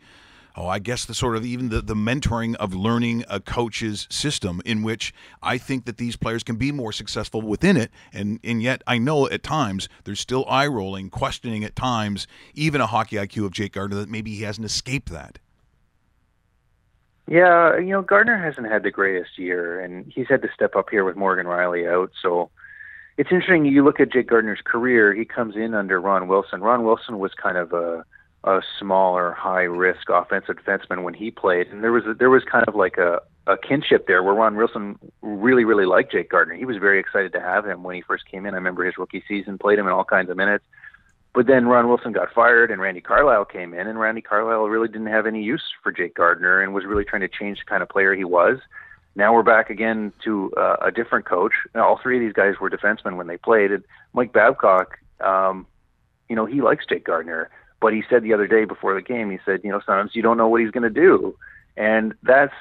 mentoring of learning a coach's system, in which I think that these players can be more successful within it, and yet I know at times there's still eye-rolling, questioning at times, even a hockey IQ of Jake Gardner, that maybe he hasn't escaped that? Yeah, Gardner hasn't had the greatest year, and he's had to step up here with Morgan Riley out. So it's interesting. You look at Jake Gardner's career; he comes in under Ron Wilson. Ron Wilson was kind of a smaller, high-risk offensive defenseman when he played, and there was kind of like a kinship there where Ron Wilson really, really liked Jake Gardner. He was very excited to have him when he first came in. I remember his rookie season, played him in all kinds of minutes. But then Ron Wilson got fired and Randy Carlyle came in, and Randy Carlyle really didn't have any use for Jake Gardner and was really trying to change the kind of player he was. Now we're back again to a different coach. Now, all three of these guys were defensemen when they played. And Mike Babcock, he likes Jake Gardner, but he said the other day before the game, he said, sometimes you don't know what he's going to do. And that's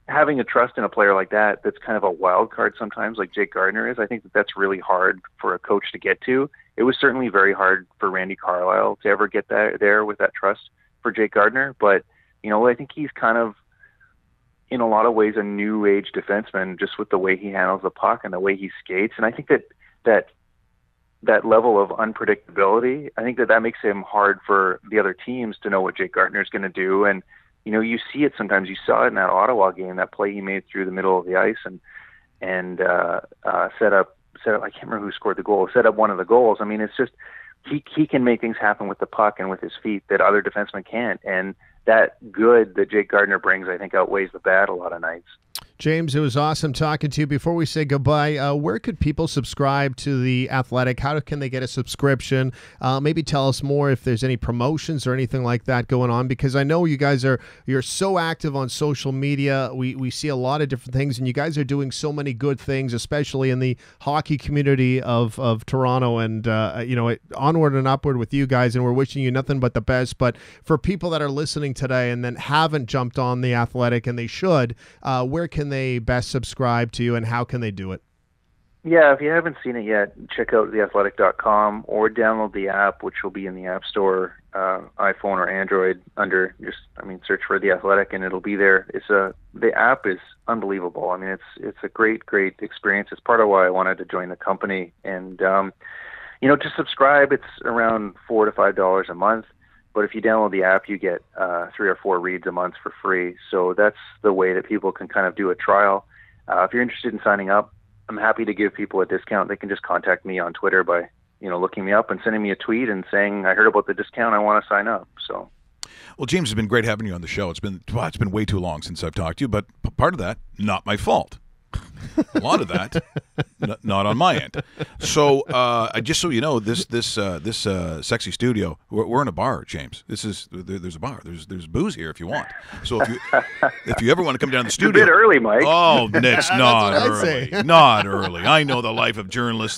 having a trust in a player like that that's kind of a wild card sometimes, like Jake Gardner is. I think that's really hard for a coach to get to. It was certainly very hard for Randy Carlyle to ever get there with that trust for Jake Gardner. But, I think he's kind of, in a lot of ways, a new age defenseman just with the way he handles the puck and the way he skates. And I think that level of unpredictability, I think that makes him hard for the other teams to know what Jake Gardner is going to do. And, you see it sometimes. You saw it in that Ottawa game, that play he made through the middle of the ice and set up. I can't remember who scored the goal. Set up one of the goals. I mean, it's just he can make things happen with the puck and with his feet that other defensemen can't. And that good that Jake Gardner brings, I think, outweighs the bad a lot of nights. James, it was awesome talking to you. Before we say goodbye, where could people subscribe to The Athletic? How can they get a subscription? Maybe tell us more if there's any promotions or anything like that going on, because I know you're so active on social media. We see a lot of different things, and you guys are doing so many good things, especially in the hockey community of Toronto, and onward and upward with you guys, and we're wishing you nothing but the best. But for people that are listening today and then haven't jumped on The Athletic, and they should, where can they best subscribe to you, and how can they do it? Yeah, if you haven't seen it yet, check out theathletic.com or download the app, which will be in the App Store, iPhone or Android, search for The Athletic and it'll be there. The app is unbelievable. I mean, it's a great experience. It's part of why I wanted to join the company. And, to subscribe, it's around $4 to $5 a month. But if you download the app, you get 3 or 4 reads a month for free. So that's the way that people can kind of do a trial. If you're interested in signing up, I'm happy to give people a discount. They can just contact me on Twitter by, looking me up and sending me a tweet and saying, I heard about the discount, I want to sign up. So, well, James, it's been great having you on the show. It's been way too long since I've talked to you, but part of that, not my fault. A lot of that, not on my end. So, just so you know, this sexy studio, we're in a bar, James. There's a bar. There's booze here if you want. So if you ever want to come down to the studio, it's a bit early, Mike. Oh, Nick's not early. Not early. I know the life of journalists.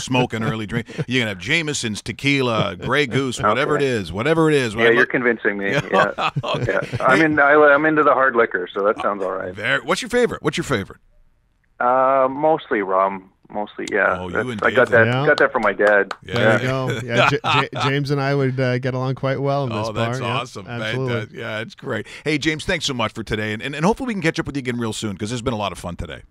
Smoking early drink. You can have Jameson's, tequila, Grey Goose, whatever it is. Yeah, you're convincing me. Yeah. Okay. Yeah. I'm into the hard liquor, so that sounds all right. What's your favorite? Mostly rum. Mostly, yeah. Oh, I got that from my dad. Yeah. There you go. Yeah, James and I would get along quite well in this bar. Oh, that's awesome. Absolutely. It's great. Hey, James, thanks so much for today, and hopefully we can catch up with you again real soon, because there's been a lot of fun today.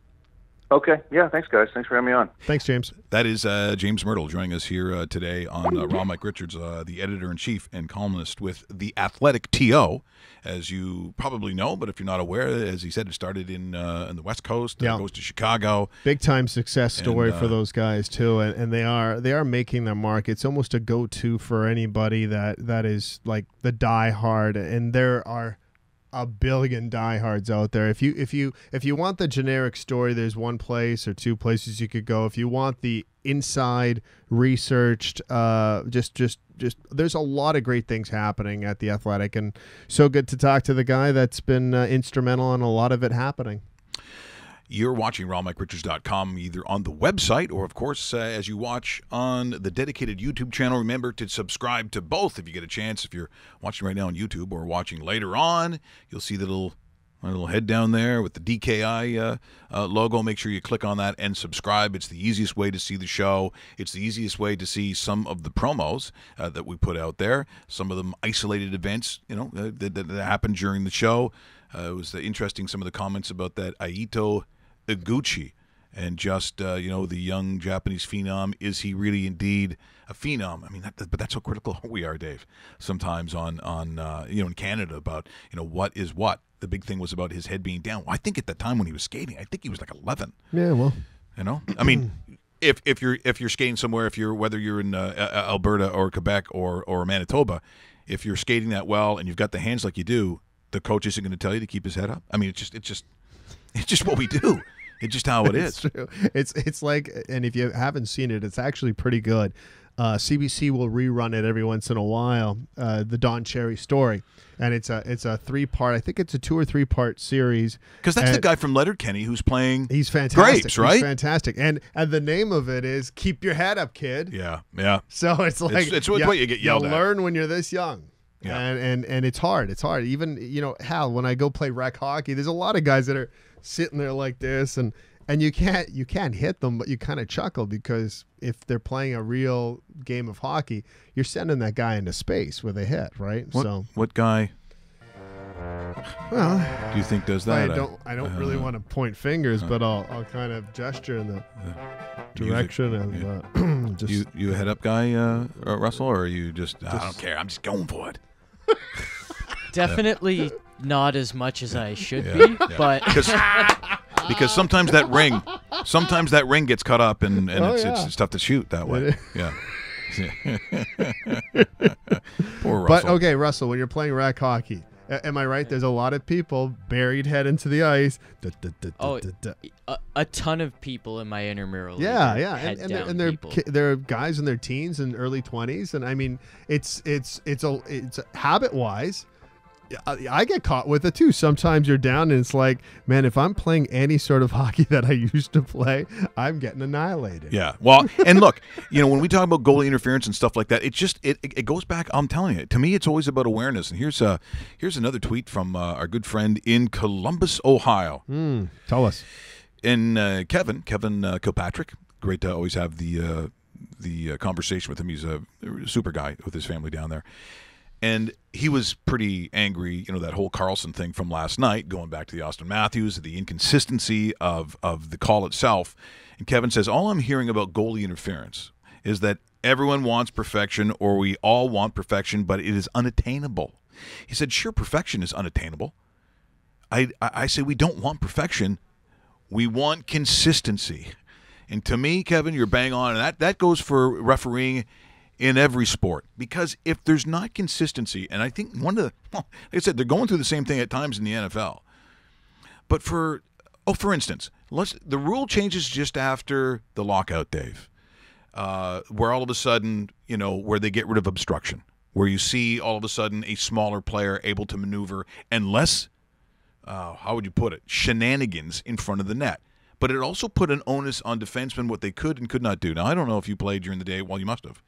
Okay. Yeah, thanks, guys. Thanks for having me on. Thanks, James. That is James Myrtle joining us here today on Ron Mike Richards, the editor-in-chief and columnist with The Athletic TO, as you probably know, but if you're not aware, as he said, it started in the West Coast, goes to Chicago. Big-time success story for those guys, too, and they are making their mark. It's almost a go-to for anybody that is like the die-hard, and there are a billion diehards out there. If you want the generic story, there's one place or two places you could go. If you want the inside researched, just there's a lot of great things happening at The Athletic, and so good to talk to the guy that's been instrumental in a lot of it happening. You're watching RonMikeRichards.com either on the website or, of course, as you watch on the dedicated YouTube channel. Remember to subscribe to both if you get a chance. If you're watching right now on YouTube or watching later on, you'll see the little head down there with the DKI logo. Make sure you click on that and subscribe. It's the easiest way to see the show. It's the easiest way to see some of the promos that we put out there, some of them isolated events that happened during the show. It was interesting, some of the comments about that Aito Iguchi and just, the young Japanese phenom. Is he really indeed a phenom? I mean, but that's how critical we are, Dave, sometimes on in Canada about, what is what. the big thing was about his head being down. Well, I think at the time when he was skating, I think he was like 11. Yeah, well, You know, I mean, if you're skating somewhere, whether you're in Alberta or Quebec or Manitoba, if you're skating that well and you've got the hands like you do, the coach isn't going to tell you to keep his head up. I mean, it's just what we do. It's just how it is. It's true. It's like, and if you haven't seen it, it's actually pretty good. CBC will rerun it every once in a while. The Don Cherry story, and it's a 3-part. I think it's a 2 or 3-part series. Because that's the guy from Letterkenny who's playing. He's fantastic. Grapes, right? He's fantastic, and the name of it is "Keep Your Head Up, Kid." Yeah. So it's like it's what you get yelled you'll at. learn when you're this young. Yeah. And it's hard. It's hard. Even, Hal, when I go play rec hockey, there's a lot of guys that are sitting there like this, and you can't hit them, but you kind of chuckle because if they're playing a real game of hockey, you're sending that guy into space with a hit, right? What guy? Well, Do you think does that? I don't really want to point fingers, but I'll kind of gesture in the direction of just. You a head up guy, Russell, or are you just I don't care. I'm just going for it. Definitely not as much as I should Yeah, be, yeah. but Because sometimes that ring gets cut up and it's tough to shoot that way. It Yeah. Poor Russell. But okay, Russell, when you're playing rec hockey, am I right? There's a lot of people buried head into the ice. a ton of people in my intramural. league Yeah, are yeah, head-down and they're people. they're guys in their teens and early 20s, and I mean, it's habit wise. I get caught with it too. Sometimes you're down, and it's like, man, if I'm playing any sort of hockey that I used to play, I'm getting annihilated. Yeah. Well, and look, when we talk about goalie interference and stuff like that, it just it goes back. I'm telling you, to me, it's always about awareness. And here's another tweet from our good friend in Columbus, Ohio. Tell us. And Kevin Kilpatrick, great to always have the conversation with him. He's a super guy with his family down there. And he was pretty angry, that whole Carlson thing from last night, going back to the Austin Matthews, the inconsistency of the call itself. And Kevin says, all I'm hearing about goalie interference is that everyone wants perfection, or we all want perfection, but it is unattainable. He said, sure, perfection is unattainable. I say we don't want perfection. We want consistency. And to me, Kevin, you're bang on. And that goes for refereeing in every sport, because if there's not consistency, and I think like I said, they're going through the same thing at times in the NFL. But for instance, the rule changes just after the lockout, Dave, where all of a sudden, where they get rid of obstruction, where you see all of a sudden a smaller player able to maneuver and less, how would you put it, shenanigans in front of the net. But it also put an onus on defensemen what they could and could not do. Now, I don't know if you played during the day. Well, you must have.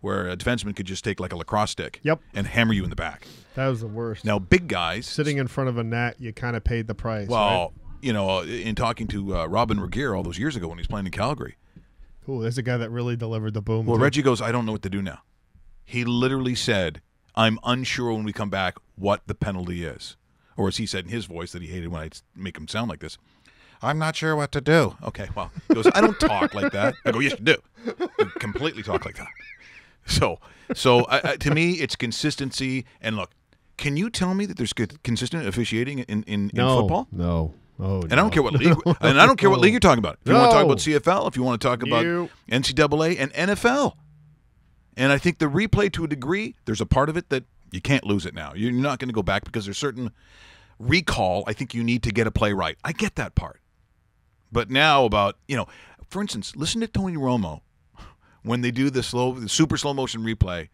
Where a defenseman could just take like a lacrosse stick and hammer you in the back. That was the worst. Now, big guys Sitting in front of a net, you kind of paid the price. Well, in talking to Robin Regier all those years ago when he was playing in Calgary. Cool. There's a guy that really delivered the boom. Well, too. Reggie goes, I don't know what to do now. He literally said, I'm unsure when we come back what the penalty is. Or as he said in his voice that he hated when I make him sound like this, I'm not sure what to do. Okay, well, he goes, I don't talk like that. I go, yes, you do. You completely talk like that. So to me, it's consistency. And look, can you tell me that there's consistent officiating in football? No. Oh, and I don't care what league. And I don't care what league you're talking about. If you want to talk about CFL, if you want to talk about NCAA and NFL, and I think the replay, to a degree, there's a part of it that you can't lose it now. You're not going to go back because there's certain recall. I think you need to get a play right. I get that part. But now about for instance, listen to Tony Romo. When they do the super slow motion replay,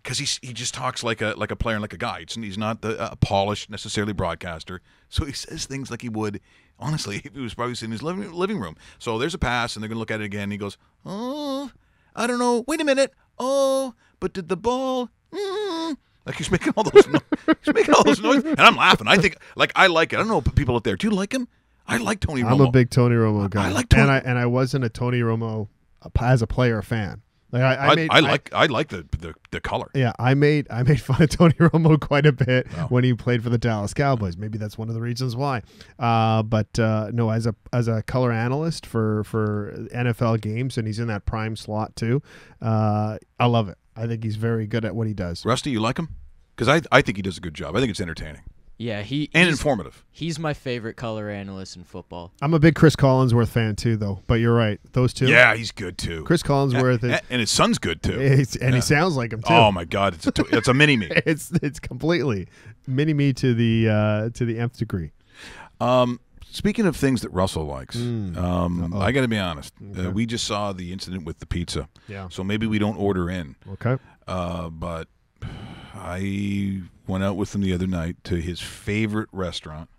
because he just talks like a player and like a guy. He's not a polished necessarily broadcaster, so he says things like he would honestly if he was probably sitting in his living room. So there's a pass, and they're gonna look at it again. And he goes, "Oh, I don't know. Wait a minute. Oh, but did the ball?" Like he's making all those noises, and I'm laughing. I think I like it. I don't know people out there. Do you like him? I like Tony Romo. I'm a big Tony Romo guy. I like Tony. And I wasn't a Tony Romo as a player fan. Like I like the color. Yeah, I made fun of Tony Romo quite a bit when he played for the Dallas Cowboys. Maybe that's one of the reasons why. But no, as a color analyst for NFL games, and he's in that prime slot too. I love it. I think he's very good at what he does. Rusty, you like him? Because I think he does a good job. I think it's entertaining. Yeah, and he's informative. He's my favorite color analyst in football. I'm a big Chris Collinsworth fan too, though. But you're right; those two. Yeah, he's good too. Chris Collinsworth and his son's good too. and he sounds like him too. Oh my God, it's a mini me. It's completely mini me to the nth degree. Speaking of things that Russell likes, I got to be honest. Okay. We just saw the incident with the pizza. Yeah. So maybe we don't order in. Okay. But I went out with him the other night to his favorite restaurant.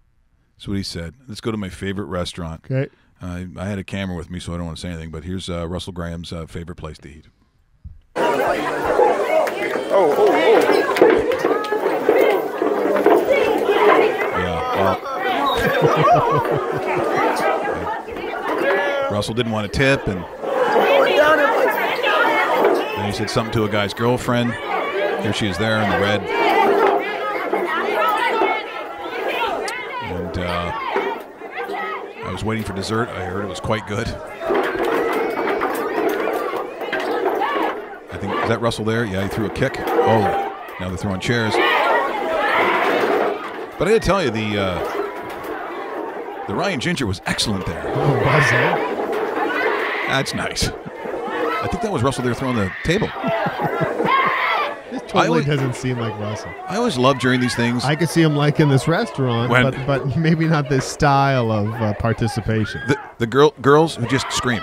That's what he said. Let's go to my favorite restaurant. Okay. I had a camera with me, so I don't want to say anything, but here's Russell Graham's favorite place to eat. Yeah, Russell didn't want to tip, and then he said something to a guy's girlfriend. Here she is there in the red. And I was waiting for dessert. I heard it was quite good. I think, is that Russell there? Yeah, he threw a kick. Oh, now they're throwing chairs. But I got to tell you, the Ryan Ginger was excellent there. Oh, was it? That's nice. I think that was Russell there throwing the table. This totally doesn't seem like Russell. I always love during these things. I could see him liking this restaurant, but maybe not this style of participation. The girls who just scream.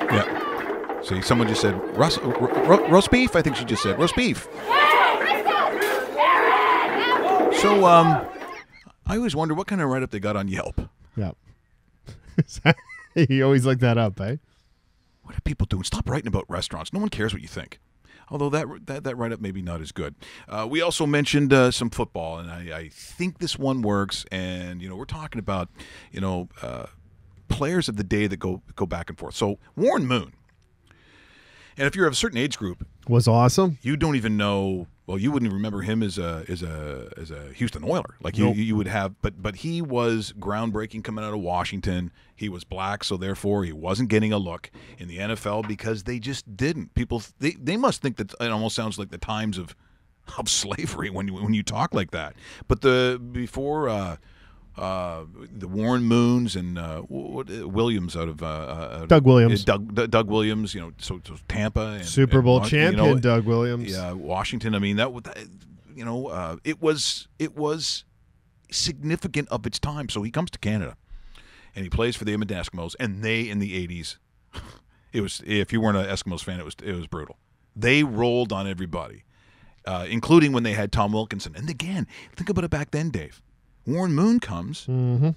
Yeah. See, someone just said roast beef. I think she just said roast beef. So, I always wonder what kind of write-up they got on Yelp. Yeah. You always look that up, eh? What are people doing? Stop writing about restaurants. No one cares what you think. Although that write-up maybe not as good. We also mentioned some football, and I think this one works. And we're talking about players of the day that go back and forth. So Warren Moon, and if you're of a certain age group, was awesome. You don't even know. Well, you wouldn't remember him as a Houston Oiler. Like you would have, but he was groundbreaking coming out of Washington. He was black, so therefore he wasn't getting a look in the NFL because they just didn't. People they must think that it almost sounds like the times of slavery when you talk like that. But before the Warren Moons and Williams out of Doug Williams. Doug Williams, so Tampa and Super Bowl champion Doug Williams. Yeah, Washington. I mean it was significant of its time. So he comes to Canada and he plays for the Edmonton Eskimos, and they in the 80s, it was, if you weren't an Eskimos fan, it was brutal. They rolled on everybody, including when they had Tom Wilkinson. And again, think about it back then, Dave. Warren Moon comes, and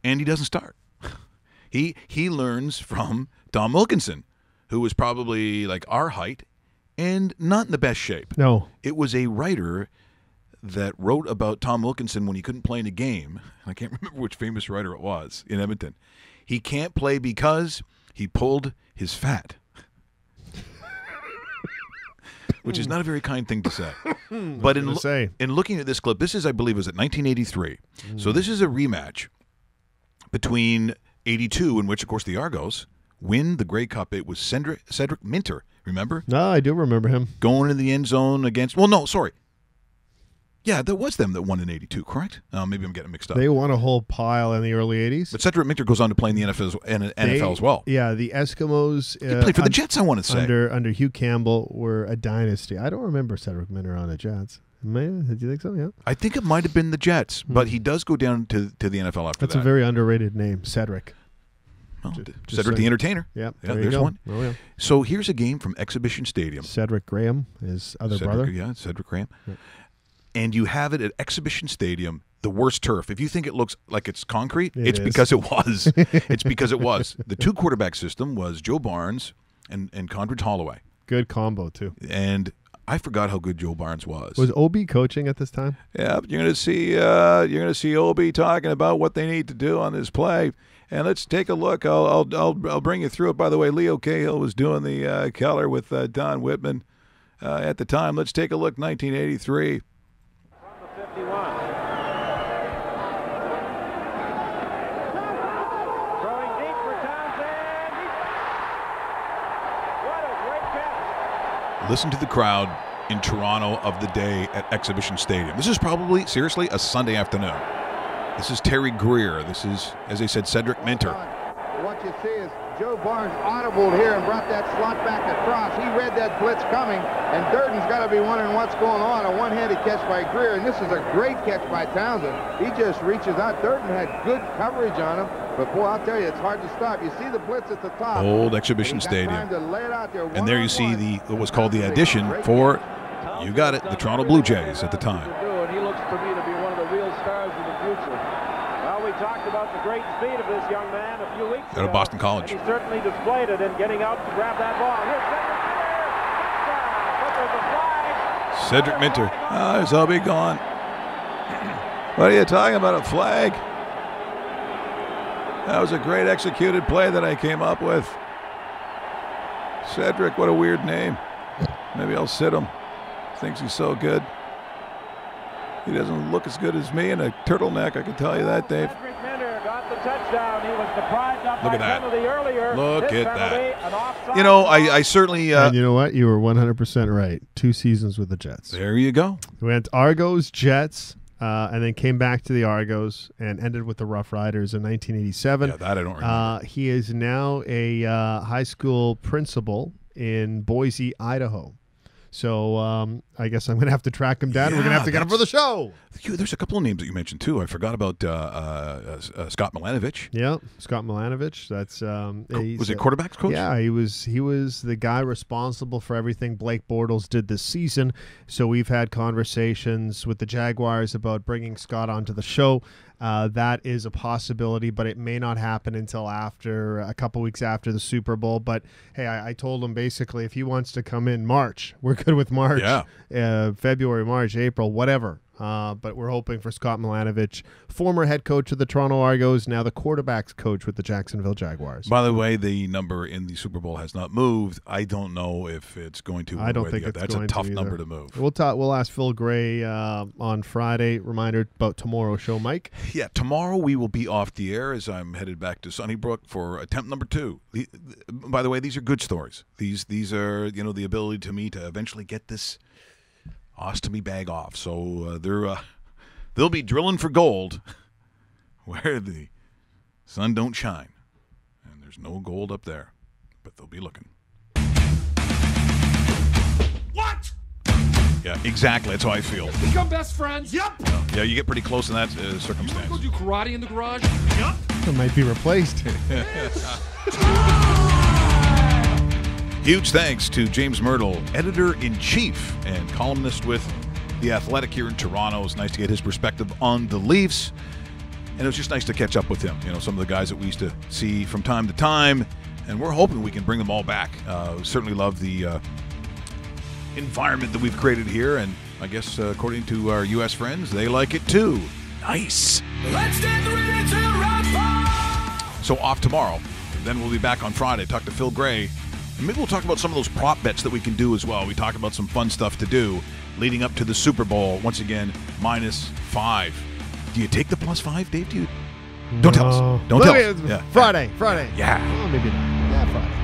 he doesn't start. He learns from Tom Wilkinson, who was probably like our height and not in the best shape. No. It was a writer that wrote about Tom Wilkinson when he couldn't play in a game. I can't remember which famous writer it was in Edmonton. He can't play because he pulled his fat. Which is not a very kind thing to say. But in looking at this clip, this is, I believe, was at 1983. So this is a rematch between 82, in which, of course, the Argos win the Grey Cup. It was Cedric Minter, remember? No, I do remember him. Going in the end zone against, well, no, sorry. Yeah, that was them that won in 82, correct? Maybe I'm getting mixed up. They won a whole pile in the early 80s. But Cedric Minter goes on to play in the NFL as well. Yeah, the Eskimos. He played for the Jets, I want to say. Under Hugh Campbell were a dynasty. I don't remember Cedric Minter on the Jets. Did you think so? Yeah. I think it might have been the Jets, but he does go down to the NFL after that. That's a very underrated name, Cedric. Well, Cedric the Entertainer. Yeah, there's one. Oh, yeah. So here's a game from Exhibition Stadium. Cedric Graham, his other brother. Yeah, Cedric Graham. Yeah. And you have it at Exhibition Stadium, the worst turf. If you think it looks like it's concrete, it's because it was. It's because it was. The two-quarterback system was Joe Barnes and Condredge Holloway. Good combo, too. And I forgot how good Joe Barnes was. Was Obi coaching at this time? Yeah, you're going to see Obi talking about what they need to do on this play. And let's take a look. I'll bring you through it. By the way, Leo Cahill was doing the color with Don Whitman at the time. Let's take a look. 1983. Listen to the crowd in Toronto of the day at Exhibition Stadium. This is probably, seriously, a Sunday afternoon. This is Terry Greer. This is, as I said, Cedric Minter. What you see is Joe Barnes audible here and brought that slot back across. He read that blitz coming, and Durden's got to be wondering what's going on. A one-handed catch by Greer, and this is a great catch by Townsend. He just reaches out. Durden had good coverage on him, but boy, I'll tell you, it's hard to stop. You see the blitz at the top. Old Exhibition Stadium. And there you see the what was called the addition for, you got it, the Toronto Blue Jays at the time. And he looks to me to be one of the real stars of the future. Well, we talked about the great speed of this young man a few weeks ago. Out of Boston College. And he certainly displayed it in getting out to grab that ball. Here's Cedric Minter. Oh, his hubby gone. What are you talking about, a flag? That was a great executed play that I came up with. Cedric, what a weird name. Maybe I'll sit him. Thinks he's so good. He doesn't look as good as me in a turtleneck, I can tell you that, Dave. Cedric Minter got the touchdown. He was deprived of Look at that. penalty earlier. Look This at penalty, that. an offside You know, ball. I certainly... And you know what? You were 100% right. 2 seasons with the Jets. there you go. We went Argos, Jets, and then came back to the Argos and ended with the Rough Riders in 1987. Yeah, that I don't remember. He is now a high school principal in Boise, Idaho. So I guess I'm going to have to track him down. Yeah, We're going to have to get him for the show. There's a couple of names that you mentioned, too. I forgot about Scott Milanovich. Yeah, Scott Milanovich. That's Was he quarterback's coach? Yeah, he was the guy responsible for everything Blake Bortles did this season. So we've had conversations with the Jaguars about bringing Scott onto the show. That is a possibility, but it may not happen until after a couple weeks after the Super Bowl. But hey, I told him basically if he wants to come in March, we're good with March. Yeah. February, March, April, whatever. But we're hoping for Scott Milanovich, former head coach of the Toronto Argos, now the quarterbacks coach with the Jacksonville Jaguars. By the way, the number in the Super Bowl has not moved. I don't know if it's going to. I don't think it's That's going a tough to either. number to move. We'll ask Phil Gray on Friday. Reminder about tomorrow's show, Mike. Yeah, tomorrow we will be off the air as I'm headed back to Sunnybrook for attempt number 2. By the way, these are good stories. These are, the ability to me to eventually get this ostomy bag off. So they'll be drilling for gold where the sun don't shine. And there's no gold up there, but they'll be looking. What? Yeah, exactly. That's how I feel. Become best friends? Yep. Yeah, you get pretty close in that You want to circumstance. go do karate in the garage? Yep. It might be replaced. Huge thanks to James Myrtle, editor-in-chief and columnist with The Athletic here in Toronto. It's nice to get his perspective on the Leafs. And it was just nice to catch up with him. Some of the guys that we used to see from time to time. And we're hoping we can bring them all back. We certainly love the environment that we've created here. And I guess according to our U.S. friends, they like it too. Nice. Let's get ready to rock. So off tomorrow. Then we'll be back on Friday. Talk to Phil Gray. And maybe we'll talk about some of those prop bets that we can do as well. We talked about some fun stuff to do leading up to the Super Bowl. Once again, -5. Do you take the +5, Dave? Don't tell us. Don't tell us. Friday. Yeah. Oh, maybe not. Yeah, Friday.